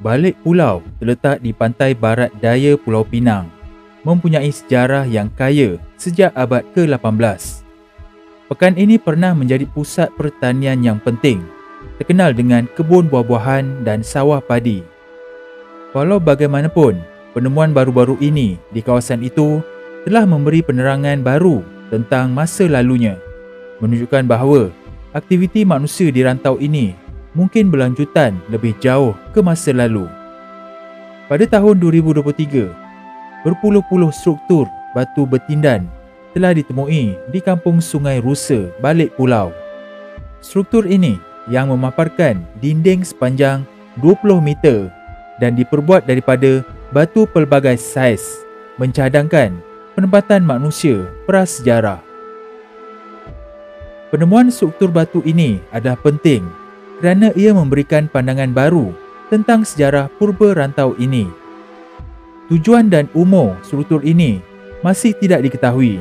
Balik Pulau terletak di pantai barat daya Pulau Pinang, mempunyai sejarah yang kaya sejak abad ke-18. Pekan ini pernah menjadi pusat pertanian yang penting, terkenal dengan kebun buah-buahan dan sawah padi. Walau bagaimanapun, penemuan baru-baru ini di kawasan itu telah memberi penerangan baru tentang masa lalunya, menunjukkan bahawa aktiviti manusia di rantau ini mungkin berlanjutan lebih jauh ke masa lalu. Pada tahun 2023, berpuluh-puluh struktur batu bertindan telah ditemui di kampung Sungai Rusa, Balik Pulau. Struktur ini yang memaparkan dinding sepanjang 20 meter dan diperbuat daripada batu pelbagai saiz, mencadangkan penempatan manusia prasejarah. Penemuan struktur batu ini adalah penting kerana ia memberikan pandangan baru tentang sejarah purba rantau ini. Tujuan dan umur struktur ini masih tidak diketahui,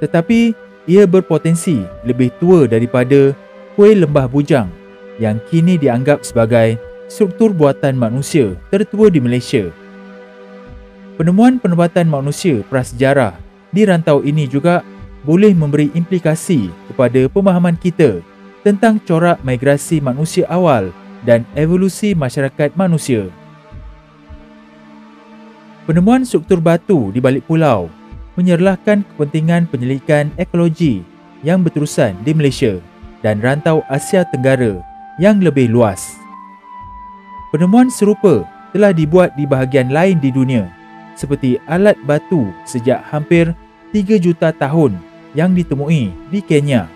tetapi ia berpotensi lebih tua daripada kuil Lembah Bujang yang kini dianggap sebagai struktur buatan manusia tertua di Malaysia. Penemuan penempatan manusia prasejarah di rantau ini juga boleh memberi implikasi kepada pemahaman kita tentang corak migrasi manusia awal dan evolusi masyarakat manusia. Penemuan struktur batu di Balik Pulau menyerlahkan kepentingan penyelidikan ekologi yang berterusan di Malaysia dan rantau Asia Tenggara yang lebih luas. Penemuan serupa telah dibuat di bahagian lain di dunia, seperti alat batu sejak hampir 3 juta tahun yang ditemui di Kenya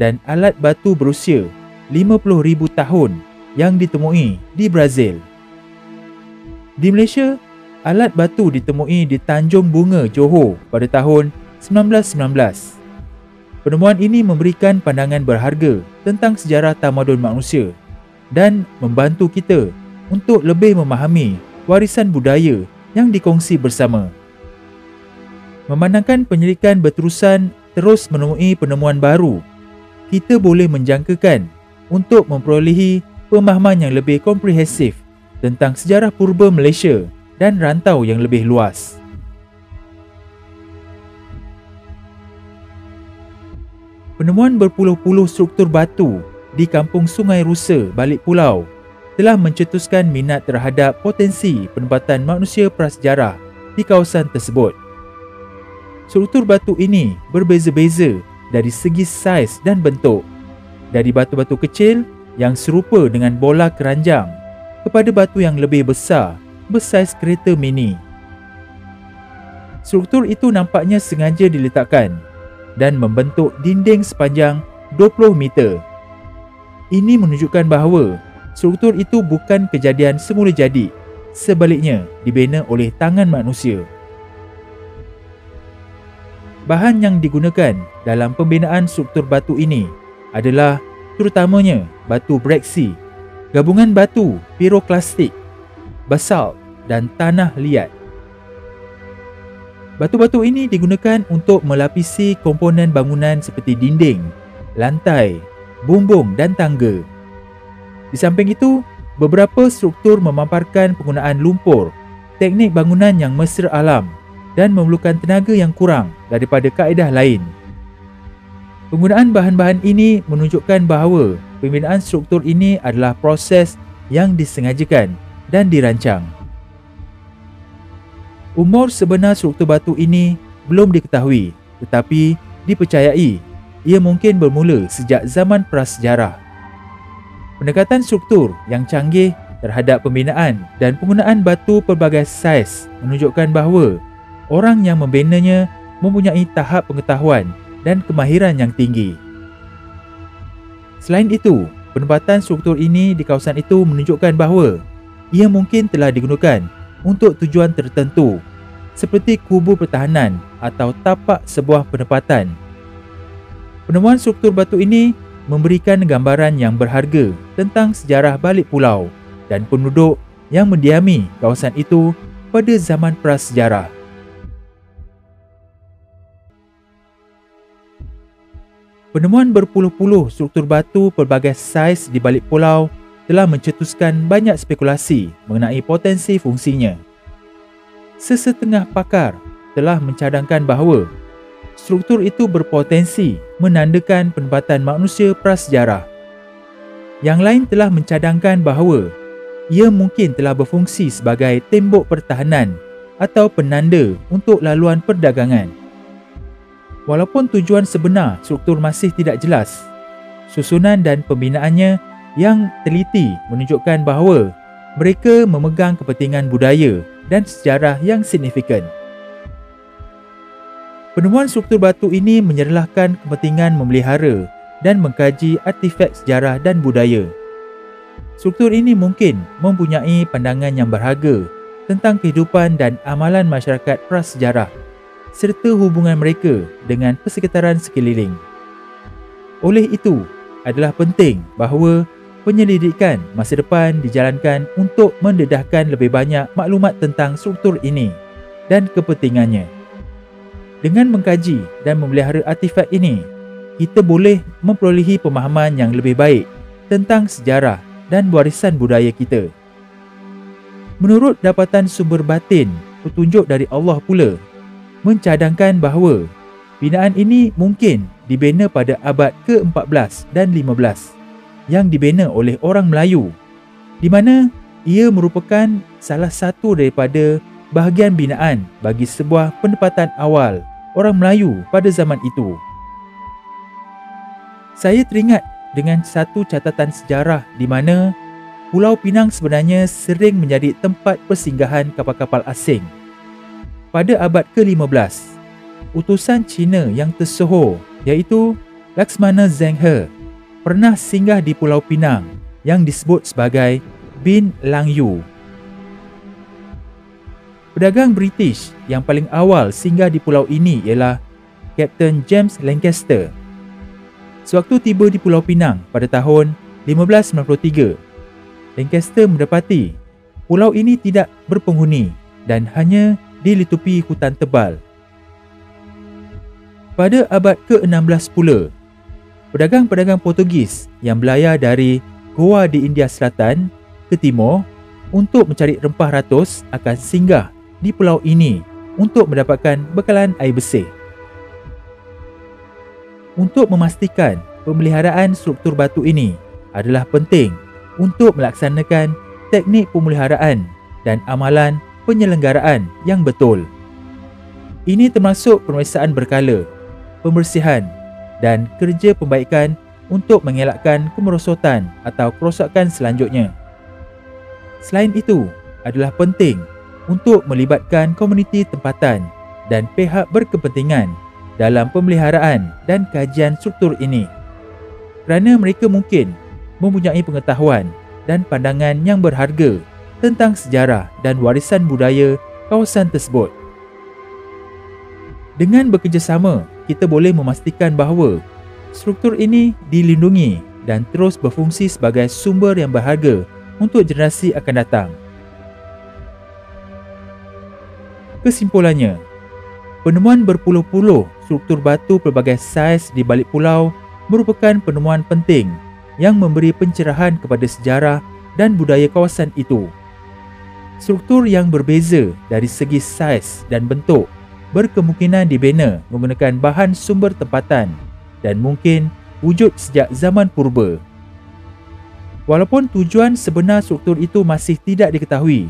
dan alat batu berusia 50,000 tahun yang ditemui di Brazil. Di Malaysia, alat batu ditemui di Tanjung Bunga, Johor pada tahun 1919. Penemuan ini memberikan pandangan berharga tentang sejarah tamadun manusia dan membantu kita untuk lebih memahami warisan budaya yang dikongsi bersama. Memandangkan penyelidikan berterusan terus menemui penemuan baru, kita boleh menjangkakan untuk memperolehi pemahaman yang lebih komprehensif tentang sejarah purba Malaysia dan rantau yang lebih luas. Penemuan berpuluh-puluh struktur batu di kampung Sungai Rusa, Balik Pulau telah mencetuskan minat terhadap potensi penempatan manusia prasejarah di kawasan tersebut. Struktur batu ini berbeza-beza dari segi saiz dan bentuk, dari batu-batu kecil yang serupa dengan bola keranjang kepada batu yang lebih besar bersaiz kereta mini. Struktur itu nampaknya sengaja diletakkan dan membentuk dinding sepanjang 20 meter. Ini menunjukkan bahawa struktur itu bukan kejadian semula jadi, sebaliknya dibina oleh tangan manusia. Bahan yang digunakan dalam pembinaan struktur batu ini adalah terutamanya batu breksi, gabungan batu piroklastik, basalt dan tanah liat. Batu-batu ini digunakan untuk melapisi komponen bangunan seperti dinding, lantai, bumbung dan tangga. Di samping itu, beberapa struktur memaparkan penggunaan lumpur, teknik bangunan yang mesra alam dan memerlukan tenaga yang kurang daripada kaedah lain. Penggunaan bahan-bahan ini menunjukkan bahawa pembinaan struktur ini adalah proses yang disengajakan dan dirancang. Umur sebenar struktur batu ini belum diketahui, tetapi dipercayai ia mungkin bermula sejak zaman prasejarah. Pendekatan struktur yang canggih terhadap pembinaan dan penggunaan batu pelbagai saiz menunjukkan bahawa orang yang membinanya mempunyai tahap pengetahuan dan kemahiran yang tinggi. Selain itu, penempatan struktur ini di kawasan itu menunjukkan bahawa ia mungkin telah digunakan untuk tujuan tertentu seperti kubu pertahanan atau tapak sebuah penempatan. Penemuan struktur batu ini memberikan gambaran yang berharga tentang sejarah Balik Pulau dan penduduk yang mendiami kawasan itu pada zaman prasejarah. Penemuan berpuluh-puluh struktur batu pelbagai saiz di Balik Pulau telah mencetuskan banyak spekulasi mengenai potensi fungsinya. Sesetengah pakar telah mencadangkan bahawa struktur itu berpotensi menandakan penempatan manusia prasejarah. Yang lain telah mencadangkan bahawa ia mungkin telah berfungsi sebagai tembok pertahanan atau penanda untuk laluan perdagangan. Walaupun tujuan sebenar struktur masih tidak jelas, susunan dan pembinaannya yang teliti menunjukkan bahawa mereka memegang kepentingan budaya dan sejarah yang signifikan. Penemuan struktur batu ini menyerlahkan kepentingan memelihara dan mengkaji artifak sejarah dan budaya. Struktur ini mungkin mempunyai pandangan yang berharga tentang kehidupan dan amalan masyarakat prasejarah serta hubungan mereka dengan persekitaran sekeliling. Oleh itu, adalah penting bahawa penyelidikan masa depan dijalankan untuk mendedahkan lebih banyak maklumat tentang struktur ini dan kepentingannya. Dengan mengkaji dan memelihara artifak ini, kita boleh memperolehi pemahaman yang lebih baik tentang sejarah dan warisan budaya kita. Menurut dapatan sumber batin, petunjuk dari Allah pula mencadangkan bahawa binaan ini mungkin dibina pada abad ke-14 dan 15 yang dibina oleh orang Melayu, di mana ia merupakan salah satu daripada bahagian binaan bagi sebuah penempatan awal orang Melayu pada zaman itu. Saya teringat dengan satu catatan sejarah di mana Pulau Pinang sebenarnya sering menjadi tempat persinggahan kapal-kapal asing. Pada abad ke-15, utusan Cina yang tersohor iaitu Laksmana Zheng He pernah singgah di Pulau Pinang yang disebut sebagai Bin Lang Yu. Pedagang British yang paling awal singgah di pulau ini ialah Kapten James Lancaster. Sewaktu tiba di Pulau Pinang pada tahun 1593, Lancaster mendapati pulau ini tidak berpenghuni dan hanya dilitupi hutan tebal. Pada abad ke-16 pula, pedagang-pedagang Portugis yang berlayar dari Goa di India Selatan ke timur untuk mencari rempah ratus akan singgah di pulau ini untuk mendapatkan bekalan air bersih. Untuk memastikan pemeliharaan struktur batu ini adalah penting untuk melaksanakan teknik pemeliharaan dan amalan penyelenggaraan yang betul. Ini termasuk pemeriksaan berkala, pembersihan dan kerja pembaikan untuk mengelakkan kemerosotan atau kerosakan selanjutnya. Selain itu, adalah penting untuk melibatkan komuniti tempatan dan pihak berkepentingan dalam pemeliharaan dan kajian struktur ini, kerana mereka mungkin mempunyai pengetahuan dan pandangan yang berharga tentang sejarah dan warisan budaya kawasan tersebut. Dengan bekerjasama, kita boleh memastikan bahawa struktur ini dilindungi dan terus berfungsi sebagai sumber yang berharga untuk generasi akan datang. Kesimpulannya, penemuan berpuluh-puluh struktur batu pelbagai saiz di balik pulau merupakan penemuan penting yang memberi pencerahan kepada sejarah dan budaya kawasan itu. Struktur yang berbeza dari segi saiz dan bentuk berkemungkinan dibina menggunakan bahan sumber tempatan dan mungkin wujud sejak zaman purba. Walaupun tujuan sebenar struktur itu masih tidak diketahui,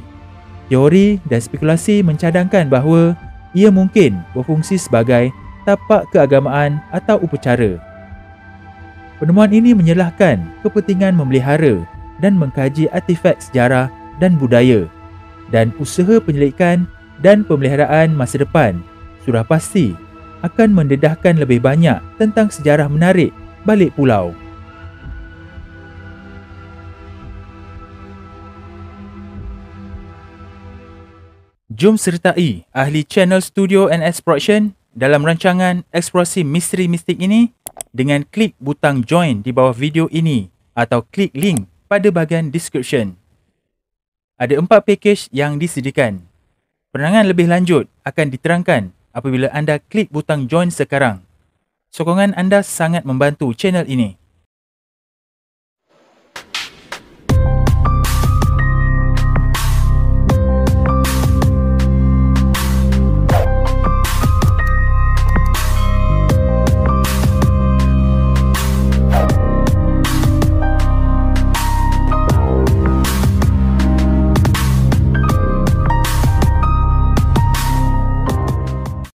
teori dan spekulasi mencadangkan bahawa ia mungkin berfungsi sebagai tapak keagamaan atau upacara. Penemuan ini menyerlahkan kepentingan memelihara dan mengkaji artifak sejarah dan budaya, dan usaha penyelidikan dan pemeliharaan masa depan sudah pasti akan mendedahkan lebih banyak tentang sejarah menarik balik pulau. Jom sertai ahli channel Studio and Exploration dalam rancangan eksplorasi misteri mistik ini dengan klik butang join di bawah video ini atau klik link pada bahagian description. Ada 4 pakej yang disediakan. Penerangan lebih lanjut akan diterangkan apabila anda klik butang join sekarang. Sokongan anda sangat membantu channel ini.